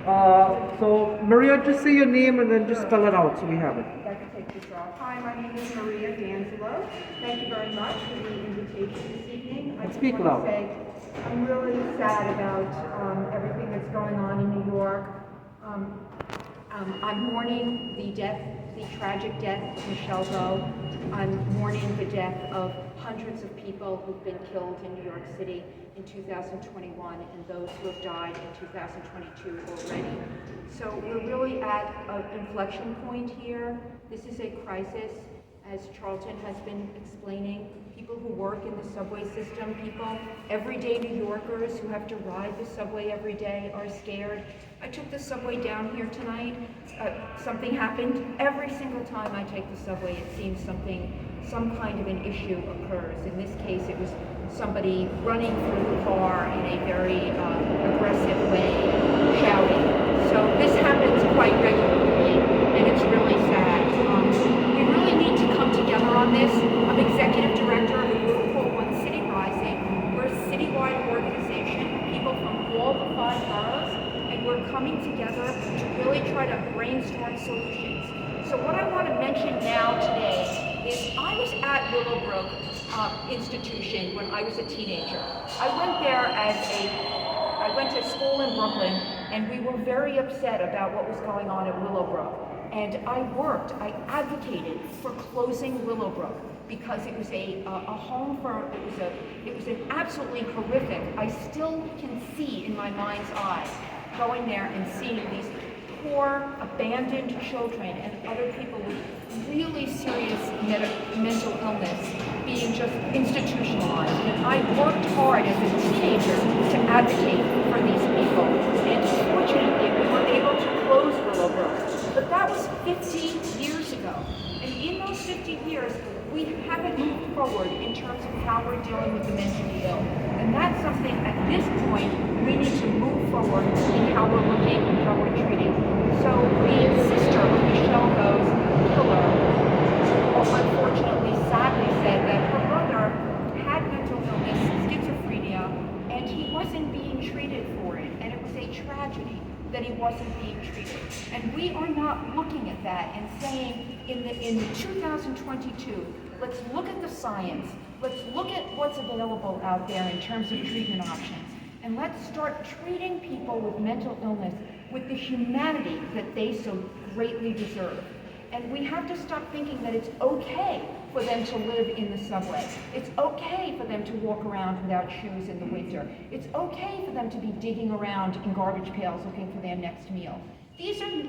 So Maria, just say your name and then just spell it out so we have it. I can take this off. Hi, my name is Maria D'Angelo. Thank you very much for the invitation this evening. I just Speak want loud. to say I'm really sad about everything that's going on in New York. I'm mourning the tragic death of Michelle Vo. I'm mourning the death of hundreds of people who've been killed in New York City in 2021 and those who have died in 2022 already. So we're really at an inflection point here. This is a crisis, as Charlton has been explaining. People who work in the subway system, people, everyday New Yorkers who have to ride the subway every day are scared. I took the subway down here tonight. Something happened. Every single time I take the subway, it seems some kind of an issue occurs. In this case, it was somebody running through the car in a very aggressive way, shouting. So this happens quite regularly, and it's really sad. We really need to come together on this. I'm executive director of the group called One City Rising. We're a citywide organization, people from all the 5 boroughs, and we're coming together to really try to brainstorm solutions. So what I want to mention now today is I was at Willowbrook Institution when I was a teenager. I went to school in Brooklyn, and we were very upset about what was going on at Willowbrook. And I advocated for closing Willowbrook because it was a home for, it was an absolutely horrific, I still can see in my mind's eye, going there and seeing these poor, abandoned children and other people with really serious mental illness being just institutionalized. And I worked hard as a teenager to advocate for these people. And fortunately, we were able to close Willowbrook. But that was 50 years ago. And in those 50 years, we haven't moved forward in terms of how we're dealing with the mentally ill. And that's something at this point we need to move forward in how we're looking and how we're treating. So the sister of Michelle Vo's killer unfortunately, sadly said that her brother had mental illness, schizophrenia, and he wasn't being treated for it. And it was a tragedy that he wasn't being treated. And we are not looking at that and saying in 2022, let's look at the science, let's look at what's available out there in terms of treatment options, and let's start treating people with mental illness with the humanity that they so greatly deserve. And we have to stop thinking that it's okay for them to live in the subway. It's okay for them to walk around without shoes in the winter. It's okay for them to be digging around in garbage pails looking for their next meal.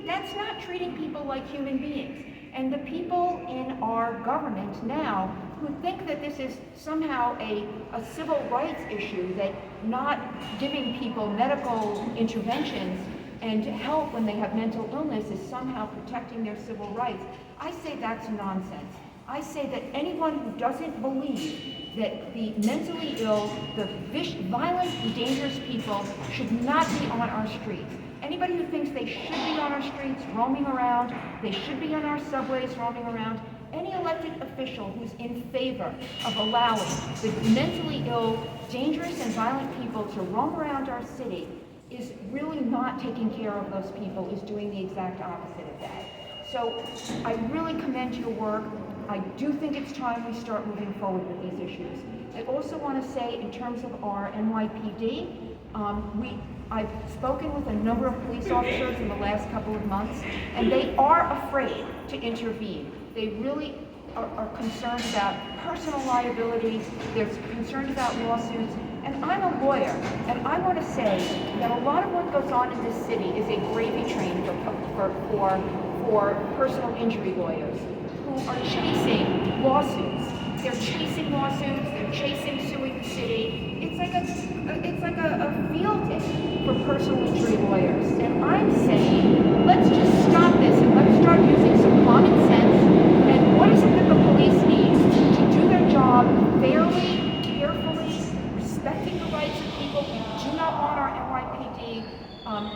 That's not treating people like human beings. And the people in our government now who think that this is somehow a civil rights issue, that not giving people medical interventions and help when they have mental illness is somehow protecting their civil rights, I say that's nonsense. I say that anyone who doesn't believe that the mentally ill, the violent, dangerous people should not be on our streets. Anybody who thinks they should be on our streets roaming around, they should be on our subways roaming around, any elected official who's in favor of allowing the mentally ill, dangerous, and violent people to roam around our city is really not taking care of those people, is doing the exact opposite of that. So I really commend your work. I do think it's time we start moving forward with these issues. I also want to say, in terms of our NYPD, I've spoken with a number of police officers in the last couple of months, and they are afraid to intervene. They really are concerned about personal liability, they're concerned about lawsuits, and I'm a lawyer, and I want to say that a lot of what goes on in this city is a gravy train for personal injury lawyers who are chasing lawsuits. They're chasing lawsuits, they're chasing suing the city. It's like a field day for personal injury lawyers. And I'm saying, let's just stop this and let's start using some common sense. And what is it that the police need to do their job fairly, carefully, respecting the rights of people? We do not want our NYPD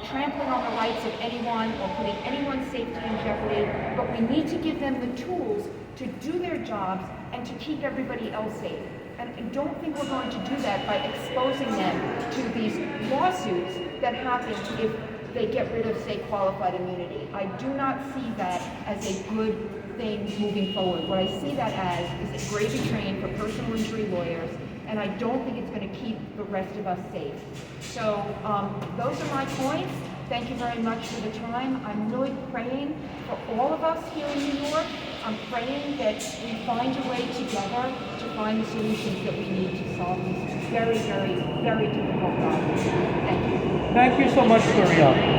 trampling on the rights of anyone or putting anyone's safety in jeopardy, but we need to give them the tools to do their jobs and to keep everybody else safe. And I don't think we're going to do that by exposing them to these lawsuits that happen if they get rid of, say, qualified immunity. I do not see that as a good thing moving forward. What I see that as is a gravy train for personal injury lawyers, and I don't think it's going to keep the rest of us safe. So those are my points. Thank you very much for the time. I'm really praying for all of us here in New York. I'm praying that we find a way together to find the solutions that we need to solve these very, very, very difficult problems. Thank you. Thank you so much, Gloria.